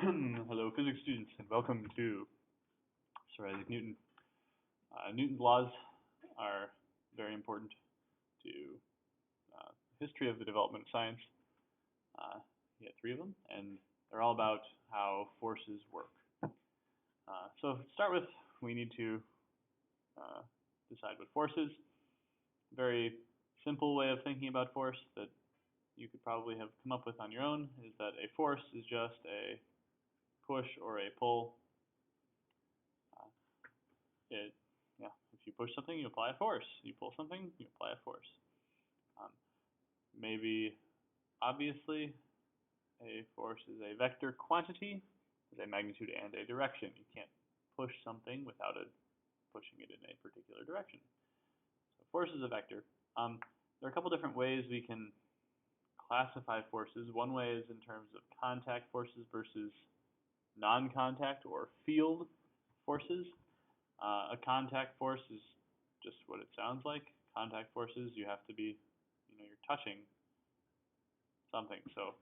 Hello, physics students, and welcome to Sir Isaac Newton. Newton's laws are very important to the history of the development of science. He had three of them, and they're all about how forces work. So to start with, we need to uh, decide what force is. Very simple way of thinking about force that you could probably have come up with on your own is that a force is just a push or a pull. Uh, it, yeah, if you push something, you apply a force. You pull something, you apply a force. Um, maybe obviously, a force is a vector quantity with a magnitude and a direction. You can't push something without pushing it in a particular direction. So force is a vector. There are a couple different ways we can classify forces. One way is in terms of contact forces versus non-contact or field forces. A contact force is just what it sounds like. Contact forces, you have to be, you're touching something. So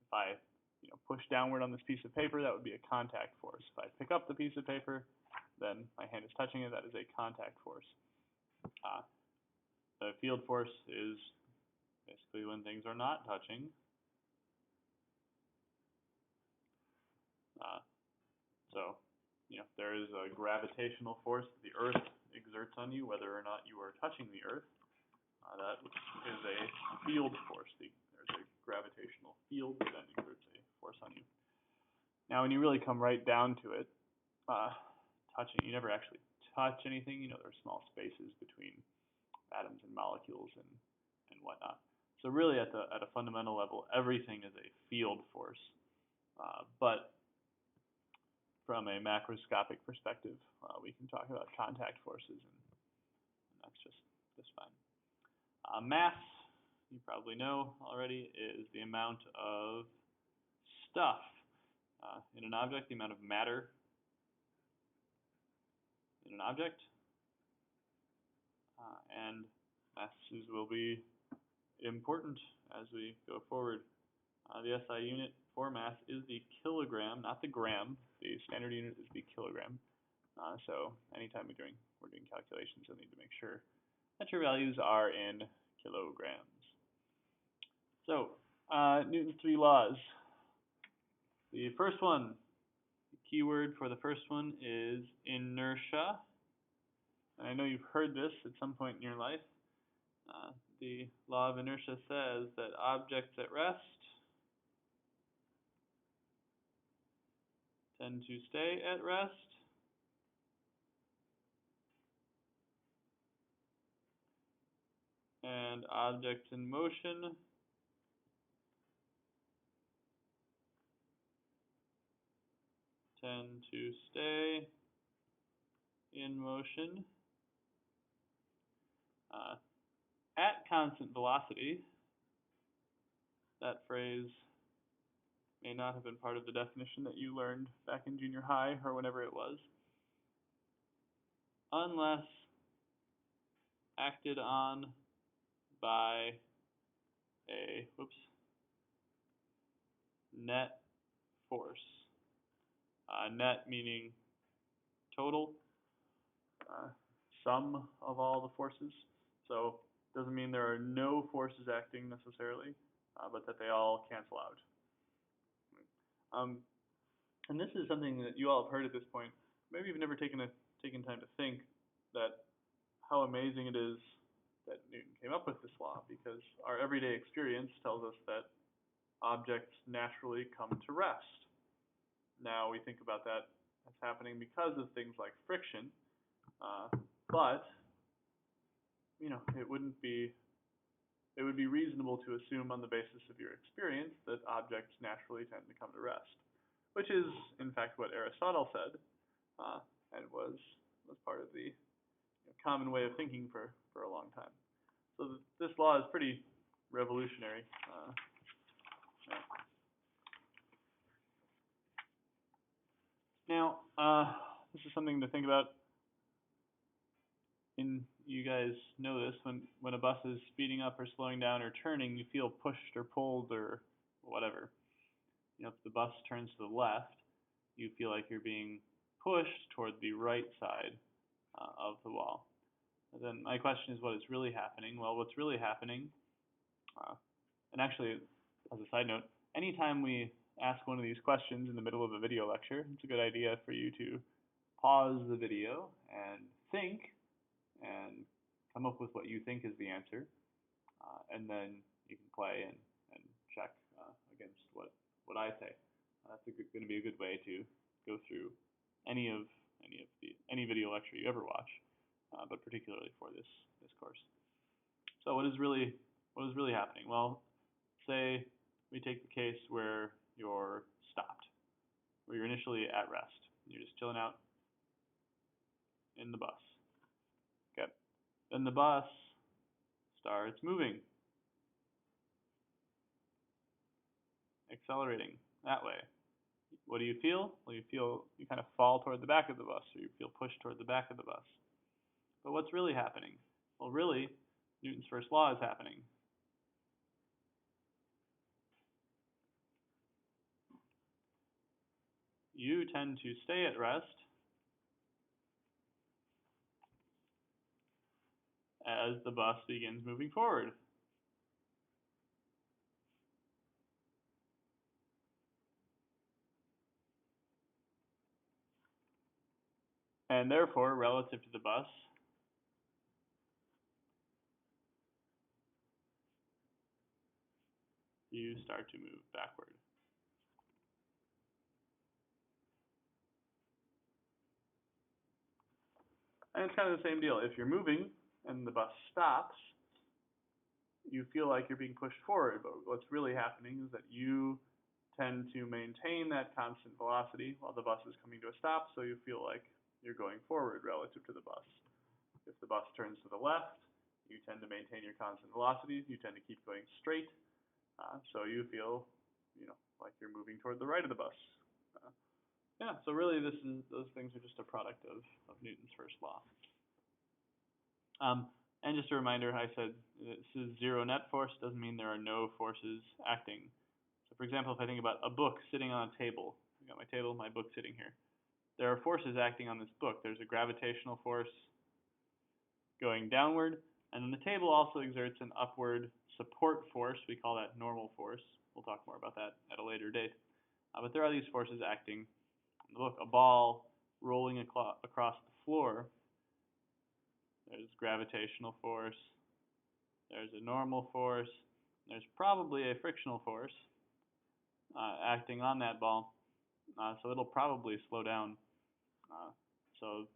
if I, push downward on this piece of paper, that would be a contact force. If I pick up the piece of paper, then my hand is touching it. That is a contact force. The field force is basically when things are not touching. So, there is a gravitational force that the Earth exerts on you, whether or not you are touching the Earth. That is a field force. There's a gravitational field that then exerts a force on you. Now, when you really come right down to it, touching, you never actually touch anything. There are small spaces between atoms and molecules and whatnot. So really, at a fundamental level, everything is a field force. But from a macroscopic perspective, we can talk about contact forces, and that's just fine. Mass, you probably know already, is the amount of stuff in an object, the amount of matter in an object, and masses will be important as we go forward. The SI unit for mass is the kilogram, not the gram. The standard unit is the kilogram. So anytime we're doing calculations, you'll need to make sure that your values are in kilograms. So Newton's three laws. The first one, the key word for the first one is inertia. And I know you've heard this at some point in your life. The law of inertia says that objects at rest tend to stay at rest. And objects in motion tend to stay in motion at constant velocity. That phrase may not have been part of the definition that you learned back in junior high or whenever it was, unless acted on by a net force. Net meaning total, sum of all the forces. So it doesn't mean there are no forces acting necessarily, but that they all cancel out. And this is something that you all have heard at this point. Maybe you've never taken time to think that how amazing it is that Newton came up with this law, because our everyday experience tells us that objects naturally come to rest. Now we think about that as happening because of things like friction, but it would be reasonable to assume on the basis of your experience that objects naturally tend to come to rest, which is in fact what Aristotle said, and was part of the common way of thinking for a long time. So this law is pretty revolutionary. Now, this is something to think about. You guys know this, when a bus is speeding up or slowing down or turning, you feel pushed or pulled or whatever. If the bus turns to the left, you feel like you're being pushed toward the right side of the wall. And then my question is, what is really happening? Well, what's really happening, and actually, as a side note, anytime we ask one of these questions in the middle of a video lecture, it's a good idea for you to pause the video and think and come up with what you think is the answer, and then you can play and check against what I say. That's going to be a good way to go through any video lecture you ever watch, but particularly for this course. So what is really happening? Well, say we take the case where you're stopped, where you're initially at rest. You're just chilling out in the bus. Okay. Then the bus starts moving, accelerating that way. What do you feel? Well, you kind of fall toward the back of the bus, or you feel pushed toward the back of the bus. But what's really happening? Well, really, Newton's first law is happening. You tend to stay at rest as the bus begins moving forward. And therefore, relative to the bus, you start to move backward. And it's kind of the same deal. If you're moving and the bus stops, you feel like you're being pushed forward, but what's really happening is that you tend to maintain that constant velocity while the bus is coming to a stop, so you feel like you're going forward relative to the bus. If the bus turns to the left, you tend to maintain your constant velocity, you tend to keep going straight, so you feel, like you're moving toward the right of the bus. Yeah, so really those things are just a product of Newton's first law. And just a reminder, I said this is zero net force, doesn't mean there are no forces acting. So for example, if I think about a book sitting on a table, I got my table, my book sitting here. There are forces acting on this book. There's a gravitational force going downward, and then the table also exerts an upward support force. We call that normal force. We'll talk more about that at a later date. But there are these forces acting on the book. A ball rolling across the floor, there's gravitational force, there's a normal force, there's probably a frictional force acting on that ball, so it'll probably slow down. So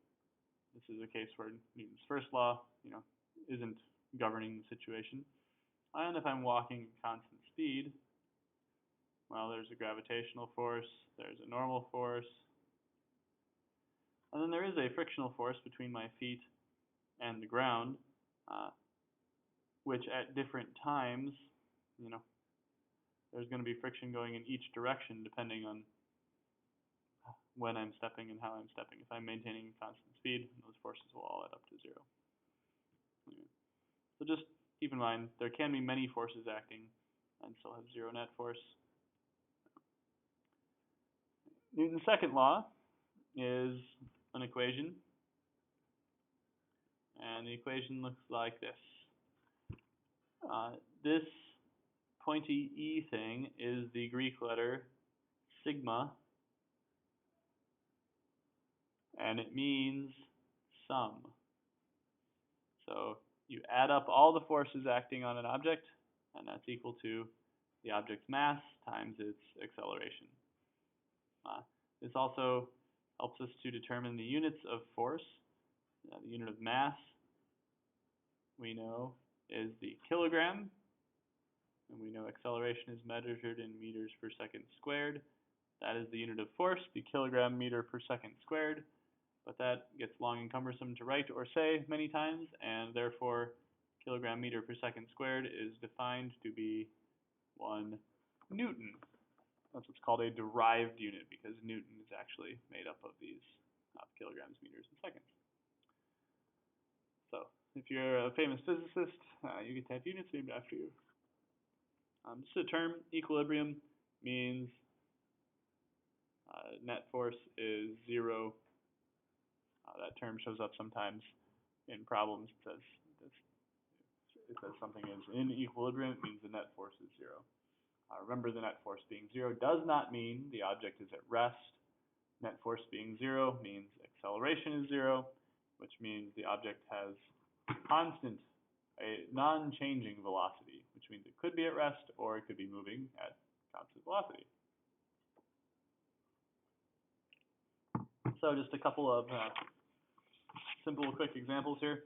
this is a case where Newton's first law, isn't governing the situation. And if I'm walking at constant speed, well, there's a gravitational force, there's a normal force, and then there is a frictional force between my feet and the ground, which at different times, there's going to be friction going in each direction depending on when I'm stepping and how I'm stepping. If I'm maintaining constant speed, those forces will all add up to zero. So just keep in mind, there can be many forces acting and still have zero net force. Newton's second law is an equation, and the equation looks like this. This pointy E thing is the Greek letter sigma, and it means sum. So you add up all the forces acting on an object, and that's equal to the object's mass times its acceleration. This also helps us to determine the units of force. The unit of mass, we know, is the kilogram, and we know acceleration is measured in meters per second squared. That is the unit of force, the kilogram meter per second squared, but that gets long and cumbersome to write or say many times, and therefore kilogram meter per second squared is defined to be 1 Newton. That's what's called a derived unit, because Newton is actually made up of these kilograms, meters, and seconds. So if you're a famous physicist, you get to have units named after you. Just a term, equilibrium means net force is 0. That term shows up sometimes in problems. It says something is in equilibrium. It means the net force is 0. Remember, the net force being 0 does not mean the object is at rest. Net force being 0 means acceleration is 0, which means the object has constant, a non-changing velocity, which means it could be at rest or it could be moving at constant velocity. So just a couple of simple, quick examples here.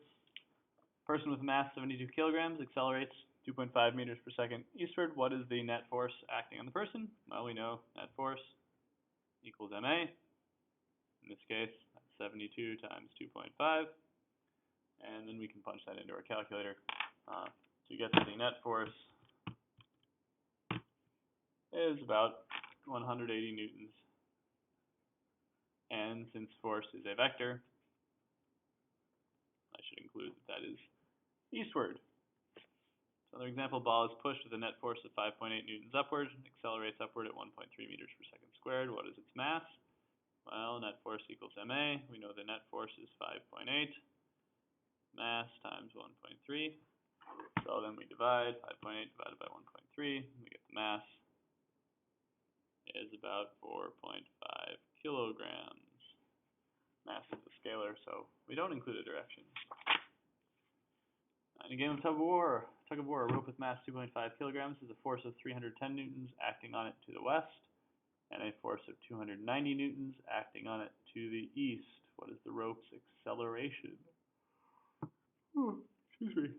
Person with mass 72 kilograms accelerates 2.5 meters per second eastward. What is the net force acting on the person? Well, we know net force equals ma. In this case, that's 72 times 2.5. And then we can punch that into our calculator to get to the net force is about 180 newtons. And since force is a vector, I should include that is eastward. So another example, ball is pushed with a net force of 5.8 newtons upward, accelerates upward at 1.3 meters per second squared. What is its mass? Well, net force equals ma. We know the net force is 5.8. Mass times 1.3. So then we divide 5.8 divided by 1.3. We get the mass is about 4.5 kilograms. Mass is a scalar, so we don't include a direction. In a game of tug of war, a rope with mass 2.5 kilograms has a force of 310 newtons acting on it to the west, and a force of 290 newtons acting on it to the east. What is the rope's acceleration? Excuse me.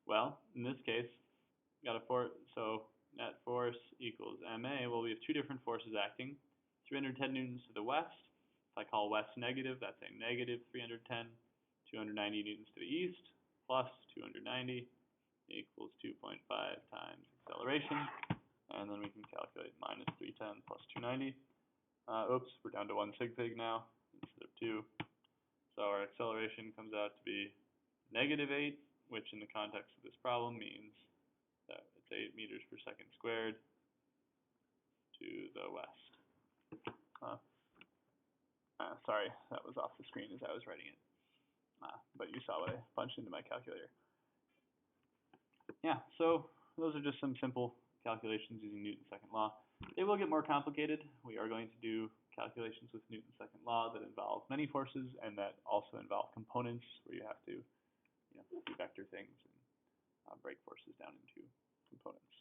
Well, in this case, got a force, so net force equals ma. Well, we have two different forces acting. 310 newtons to the west. If I call west negative, that's a negative 310. 290 newtons to the east plus 290 equals 2.5 times acceleration. And then we can calculate minus 310 plus 290. Oops, we're down to 1 sig fig now instead of 2. So our acceleration comes out to be negative 8, which in the context of this problem means that it's 8 meters per second squared to the west. Sorry, that was off the screen as I was writing it. But you saw what I punched into my calculator. Yeah, so those are just some simple calculations using Newton's second law. They will get more complicated. We are going to do calculations with Newton's second law that involve many forces and that also involve components where you have to do vector things and break forces down into components.